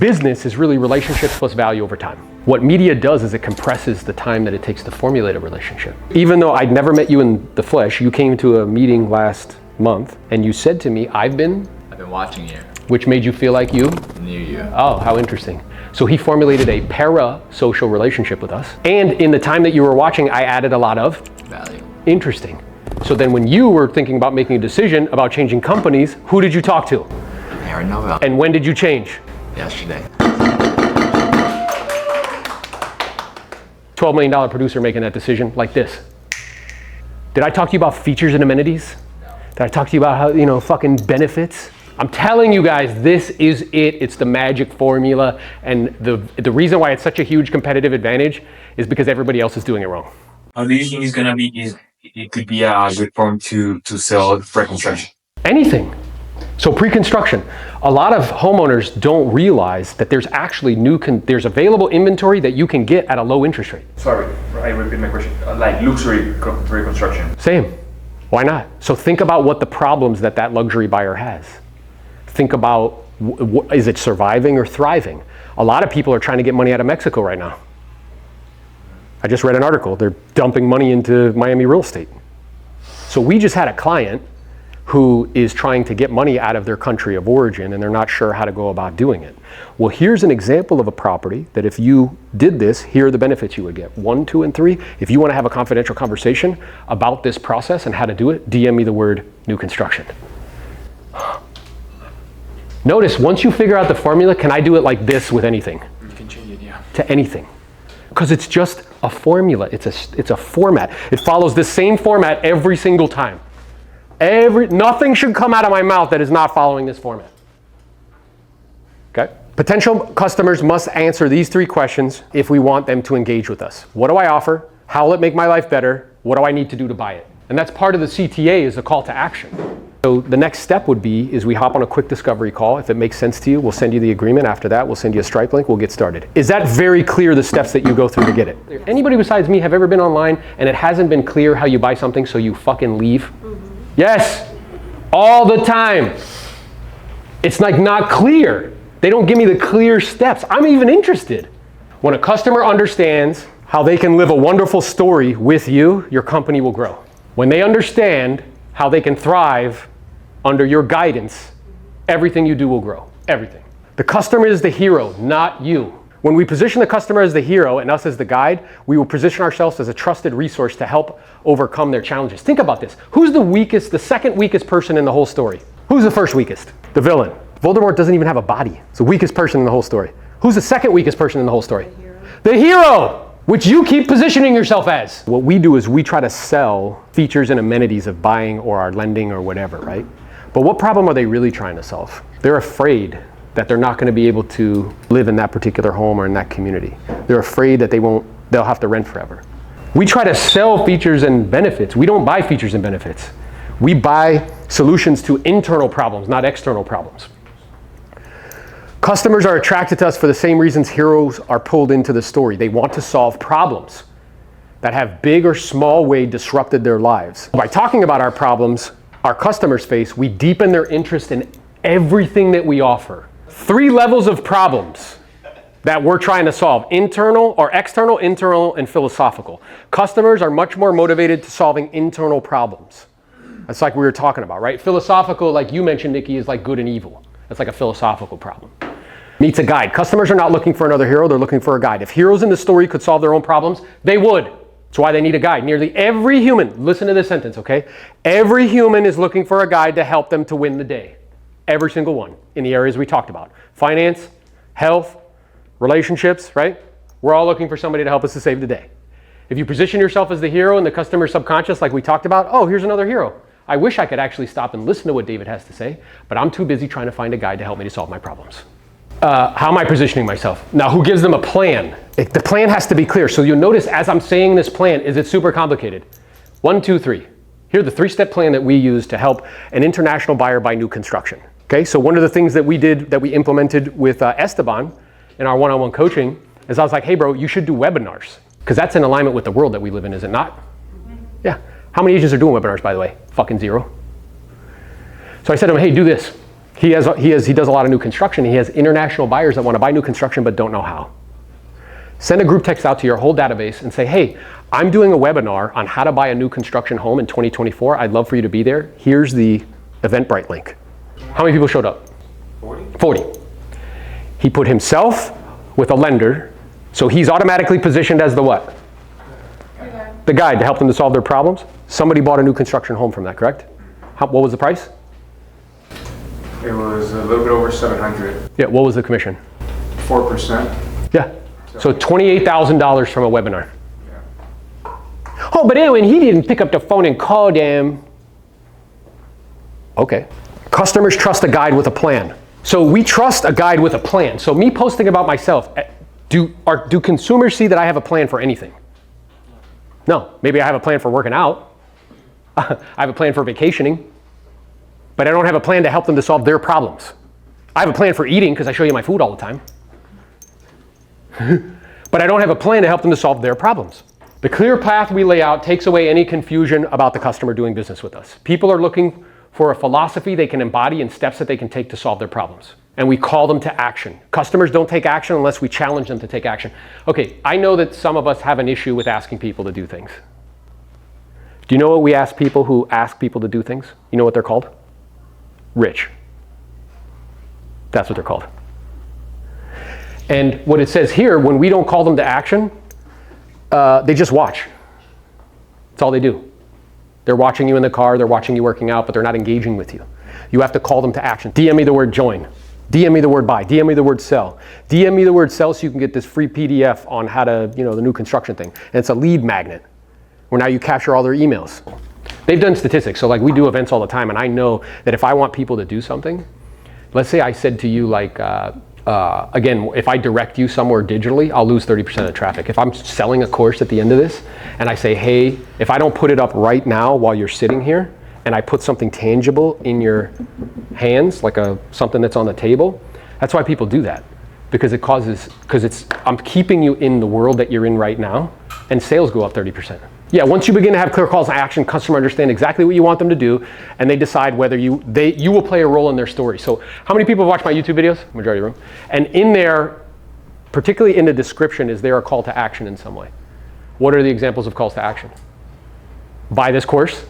business is really relationships plus value over time. What media does is it compresses the time that it takes to formulate a relationship. Even though I'd never met you in the flesh, you came to a meeting last month and you said to me, I've been watching you. Which made you feel like you? Knew you. Oh, how interesting. So he formulated a para-social relationship with us. And in the time that you were watching, I added a lot of value. Interesting. So then when you were thinking about making a decision about changing companies, who did you talk to? Novello. And when did you change? Yesterday. $12 million producer making that decision like this. Did I talk to you about features and amenities? Did I talk to you about how, fucking benefits? I'm telling you guys, this is it. It's the magic formula. And the reason why it's such a huge competitive advantage is because everybody else is doing it wrong. How do you think it could be a good form to sell pre-construction? Anything. So pre-construction, a lot of homeowners don't realize that there's actually there's available inventory that you can get at a low interest rate. Sorry, I repeat my question. Like luxury pre-construction. Same. Why not? So think about what the problems that luxury buyer has. Think about, is it surviving or thriving? A lot of people are trying to get money out of Mexico right now. I just read an article. They're dumping money into Miami real estate. So we just had a client who is trying to get money out of their country of origin and they're not sure how to go about doing it. Well, here's an example of a property that if you did this, here are the benefits you would get. 1, 2, and 3. If you want to have a confidential conversation about this process and how to do it, DM me the word new construction. Notice, once you figure out the formula, can I do it like this with anything? You can change it, yeah. To anything. Because it's just a formula, it's a format. It follows the same format every single time. Nothing should come out of my mouth that is not following this format. Okay? Potential customers must answer these 3 questions if we want them to engage with us. What do I offer? How will it make my life better? What do I need to do to buy it? And that's part of the CTA, is a call to action. So the next step would be is we hop on a quick discovery call. If it makes sense to you, we'll send you the agreement. After that, we'll send you a Stripe link. We'll get started. Is that very clear, the steps that you go through to get it? Anybody besides me have ever been online and it hasn't been clear how you buy something, so you fucking leave? Mm-hmm. Yes, all the time. It's like not clear. They don't give me the clear steps. I'm even interested. When a customer understands how they can live a wonderful story with you, your company will grow. When they understand how they can thrive under your guidance, everything you do will grow. Everything. The customer is the hero, not you. When we position the customer as the hero and us as the guide, we will position ourselves as a trusted resource to help overcome their challenges. Think about this. Who's the second weakest person in the whole story? Who's the first weakest? The villain. Voldemort doesn't even have a body. It's the weakest person in the whole story. Who's the second weakest person in the whole story? The hero. The hero, which you keep positioning yourself as. What we do is we try to sell features and amenities of buying or our lending or whatever, right? But what problem are they really trying to solve? They're afraid that they're not going to be able to live in that particular home or in that community. They're afraid that they'll have to rent forever. We try to sell features and benefits. We don't buy features and benefits. We buy solutions to internal problems, not external problems. Customers are attracted to us for the same reasons heroes are pulled into the story. They want to solve problems that have big or small way disrupted their lives. By talking about our problems our customers face, we deepen their interest in everything that we offer. 3 levels of problems that we're trying to solve: internal or external, internal, and philosophical. Customers are much more motivated to solving internal problems. That's like we were talking about, right? Philosophical, like you mentioned, Nikki, is like good and evil. That's like a philosophical problem. Meets a guide. Customers are not looking for another hero, they're looking for a guide. If heroes in the story could solve their own problems, they would. That's why they need a guide. Nearly every human, listen to this sentence, okay? Every human is looking for a guide to help them to win the day. Every single one in the areas we talked about. Finance, health, relationships, right? We're all looking for somebody to help us to save the day. If you position yourself as the hero in the customer subconscious like we talked about, oh, here's another hero. I wish I could actually stop and listen to what David has to say, but I'm too busy trying to find a guide to help me to solve my problems. How am I positioning myself? Now, who gives them a plan? The plan has to be clear. So you'll notice as I'm saying this plan, is it super complicated? 1, 2, 3. Here are the 3-step plan that we use to help an international buyer buy new construction. Okay, so one of the things that we did, that we implemented with Esteban in our one-on-one coaching is I was like, hey bro, you should do webinars. Because that's in alignment with the world that we live in, is it not? Mm-hmm. Yeah. How many agents are doing webinars, by the way? Fucking 0. So I said to him, hey, do this. He does a lot of new construction. He has international buyers that want to buy new construction but don't know how. Send a group text out to your whole database and say, hey, I'm doing a webinar on how to buy a new construction home in 2024. I'd love for you to be there. Here's the Eventbrite link. How many people showed up? 40. He put himself with a lender, so he's automatically positioned as the what? The guide to help them to solve their problems. Somebody bought a new construction home from that, correct? What was the price? It was a little bit over 700. Yeah, what was the commission? 4%. Yeah, so $28,000 from a webinar. Yeah. Oh, but anyway, he didn't pick up the phone and call them. Okay. Customers trust a guide with a plan. So we trust a guide with a plan. So me posting about myself, do consumers see that I have a plan for anything? No, maybe I have a plan for working out. I have a plan for vacationing, but I don't have a plan to help them to solve their problems. I have a plan for eating because I show you my food all the time. But I don't have a plan to help them to solve their problems. The clear path we lay out takes away any confusion about the customer doing business with us. People are looking for a philosophy they can embody and steps that they can take to solve their problems. And we call them to action. Customers don't take action unless we challenge them to take action. Okay, I know that some of us have an issue with asking people to do things. Do you know what we ask people who ask people to do things? You know what they're called? Rich. That's what they're called. And what it says here, when we don't call them to action, they just watch. That's all they do. They're watching you in the car, they're watching you working out, but they're not engaging with you. You have to call them to action. DM me the word join. DM me the word buy. DM me the word sell. DM me the word sell so you can get this free PDF on how to, the new construction thing. And it's a lead magnet where now you capture all their emails. They've done statistics. So like we do events all the time, and I know that if I want people to do something, let's say I said to you like, again, if I direct you somewhere digitally, I'll lose 30% of traffic. If I'm selling a course at the end of this and I say, hey, if I don't put it up right now while you're sitting here and I put something tangible in your hands, like something that's on the table, that's why people do that. Because I'm keeping you in the world that you're in right now, and sales go up 30%. Yeah, once you begin to have clear calls to action, customers understand exactly what you want them to do, and they decide whether you will play a role in their story. So how many people watch my YouTube videos? Majority of the room. And in there, particularly in the description, is there a call to action in some way? What are the examples of calls to action? Buy this course,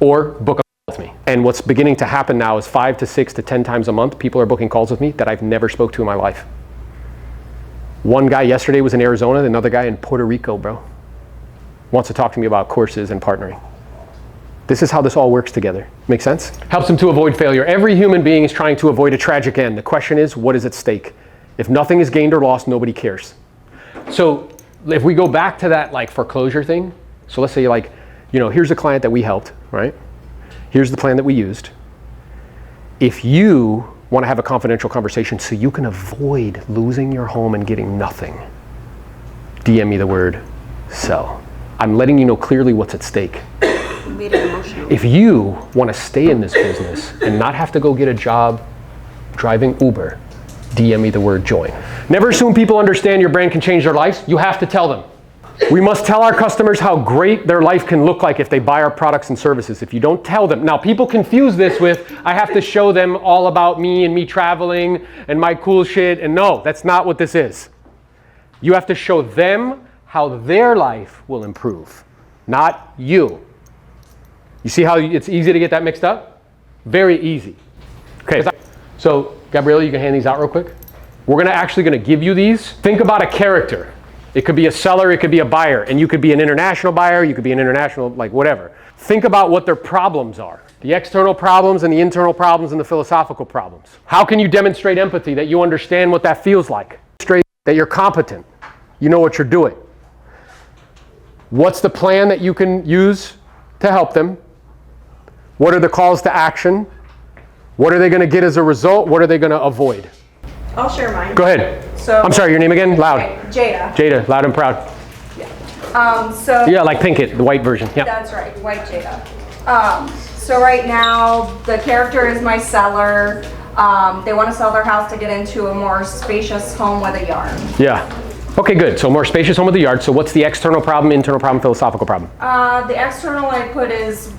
or book a call with me. And what's beginning to happen now is 5 to 6 to 10 times a month, people are booking calls with me that I've never spoke to in my life. One guy yesterday was in Arizona, another guy in Puerto Rico, bro. Wants to talk to me about courses and partnering. This is how this all works together. Make sense? Helps them to avoid failure. Every human being is trying to avoid a tragic end. The question is, what is at stake? If nothing is gained or lost, nobody cares. So if we go back to that like foreclosure thing, so let's say like, here's a client that we helped, right? Here's the plan that we used. If you want to have a confidential conversation so you can avoid losing your home and getting nothing, DM me the word sell. I'm letting you know clearly what's at stake. You made it emotional. If you want to stay in this business and not have to go get a job driving Uber, DM me the word join. Never assume people understand your brand can change their lives. You have to tell them. We must tell our customers how great their life can look like if they buy our products and services. If you don't tell them, now people confuse this with, I have to show them all about me and me traveling and my cool shit, and no, that's not what this is. You have to show them how their life will improve, not you. You see how it's easy to get that mixed up? Very easy. Okay, so Gabriella, you can hand these out real quick. We're actually gonna give you these. Think about a character. It could be a seller, it could be a buyer, and you could be an international buyer, you could be an international, like whatever. Think about what their problems are. The external problems and the internal problems and the philosophical problems. How can you demonstrate empathy, that you understand what that feels like? Demonstrate that you're competent, you know what you're doing. What's the plan that you can use to help them? What are the calls to action? What are they going to get as a result? What are they going to avoid? I'll share mine. Go ahead. So I'm sorry, your name again? Loud. Okay, Jada. Jada, loud and proud. Yeah, like Pinkett, the white version. Yeah. That's right, white Jada. So right now, the character is my seller. They want to sell their house to get into a more spacious home with a yard. Yeah. Okay, good. So more spacious home with a yard. So what's the external problem, internal problem, philosophical problem? The external I put is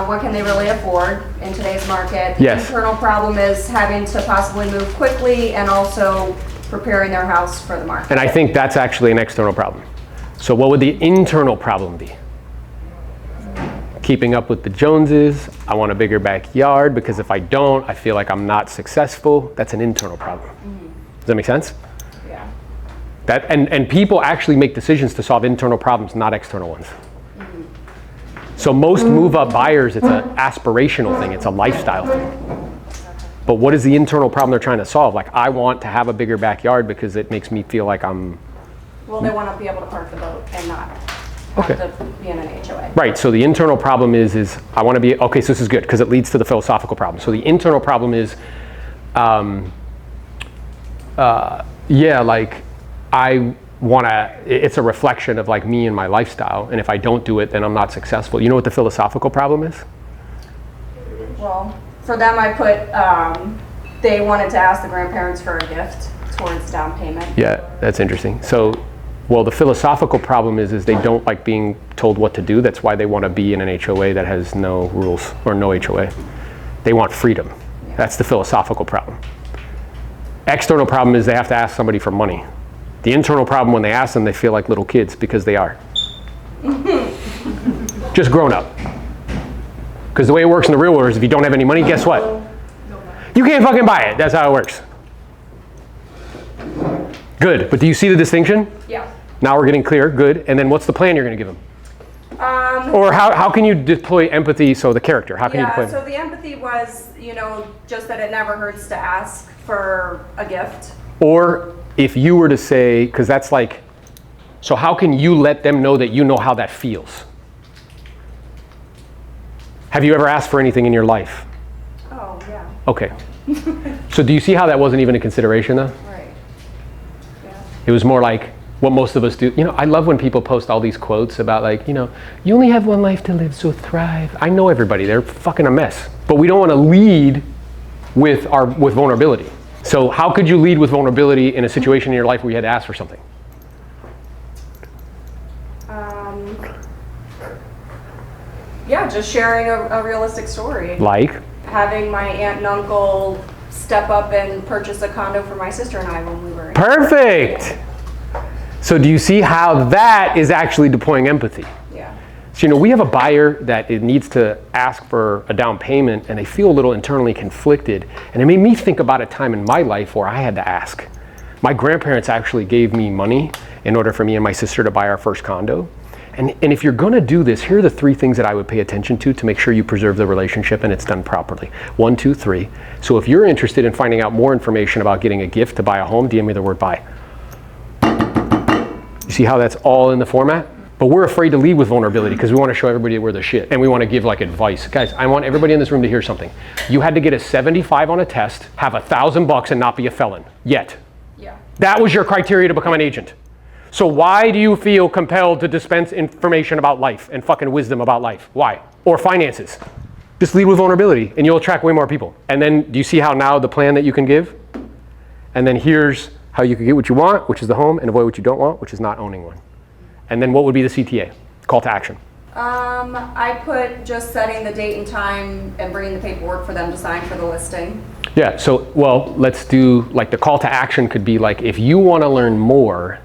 what can they really afford in today's market? The Yes. internal problem is having to possibly move quickly and also preparing their house for the market. And I think that's actually an external problem. So what would the internal problem be? Keeping up with the Joneses. I want a bigger backyard because if I don't, I feel like I'm not successful. That's an internal problem. Does that make sense? Yeah. That, and people actually make decisions to solve internal problems, not external ones. So most move-up buyers, it's an aspirational thing. It's a lifestyle thing. But what is the internal problem they're trying to solve? Like, I want to have a bigger backyard because it makes me feel like I'm... Well, they want to be able to park the boat and not Okay. have to be in an HOA. Right, so the internal problem is I want to be, okay, so this is good because it leads to the philosophical problem. So the internal problem is, yeah, like I want to, it's a reflection of like me and my lifestyle. And if I don't do it, then I'm not successful. You know what the philosophical problem is? Well, for them, I put, they wanted to ask the grandparents for a gift towards down payment. Yeah, that's interesting. So, well, the philosophical problem is they don't like being told what to do. That's why they want to be in an HOA that has no rules or no HOA. They want freedom. That's the philosophical problem. External problem is they have to ask somebody for money. The internal problem, when they ask them, they feel like little kids because they are. Just grown up. Because the way it works in the real world is if you don't have any money, guess what? You can't fucking buy it. That's how it works. Good, but do you see the distinction? Yeah. Now we're getting clear, good. And then what's the plan you're gonna give them? Or how can you deploy empathy, so the character, how can you deploy? Yeah, so the empathy was, you know, just that it never hurts to ask for a gift. Or if you were to say, because that's like, so how can you let them know that you know how that feels? Have you ever asked for anything in your life? Oh, yeah, Okay. So do you see how that wasn't even a consideration though? right. Yeah. It was more like what most of us do. You know, I love when people post all these quotes about like, you know, you only have one life to live, so thrive. I know everybody, they're fucking a mess. But we don't want to lead with vulnerability. So how could you lead with vulnerability in a situation in your life where you had to ask for something? Yeah, just sharing a realistic story. Like? Having my aunt and uncle step up and purchase a condo for my sister and I when we were in. Perfect! So do you see how that is actually deploying empathy? Yeah. So, you know, we have a buyer that it needs to ask for a down payment and they feel a little internally conflicted. And it made me think about a time in my life where I had to ask. My grandparents actually gave me money in order for me and my sister to buy our first condo. And if you're gonna do this, here are the 3 things that I would pay attention to make sure you preserve the relationship and it's done properly. 1, 2, 3. So if you're interested in finding out more information about getting a gift to buy a home, DM me the word buy. You see how that's all in the format? But we're afraid to lead with vulnerability because we want to show everybody we're the shit and we want to give like advice. Guys, I want everybody in this room to hear something. You had to get a 75 on a test, have $1,000 and not be a felon yet. Yeah. That was your criteria to become an agent. So why do you feel compelled to dispense information about life and fucking wisdom about life? Why? Or finances? Just lead with vulnerability and you'll attract way more people. And then do you see how now the plan that you can give? And then here's how you can get what you want, which is the home, and avoid what you don't want, which is not owning one. And then what would be the CTA? Call to action. I put just setting the date and time and bringing the paperwork for them to sign for the listing. Yeah, so, well, let's do, like the call to action could be like, if you want to learn more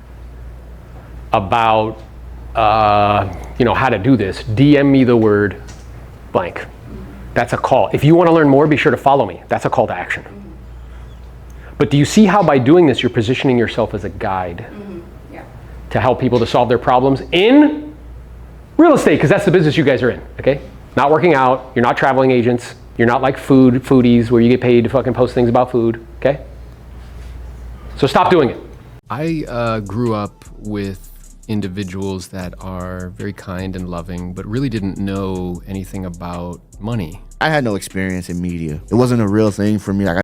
about, you know, how to do this, DM me the word blank. That's a call. If you want to learn more, be sure to follow me. That's a call to action. But do you see how by doing this, you're positioning yourself as a guide Yeah. to help people to solve their problems in real estate, because that's the business you guys are in, okay? Not working out, you're not traveling agents, you're not like foodies where you get paid to fucking post things about food, okay? So stop doing it. I grew up with individuals that are very kind and loving, but really didn't know anything about money. I had no experience in media. It wasn't a real thing for me. Like,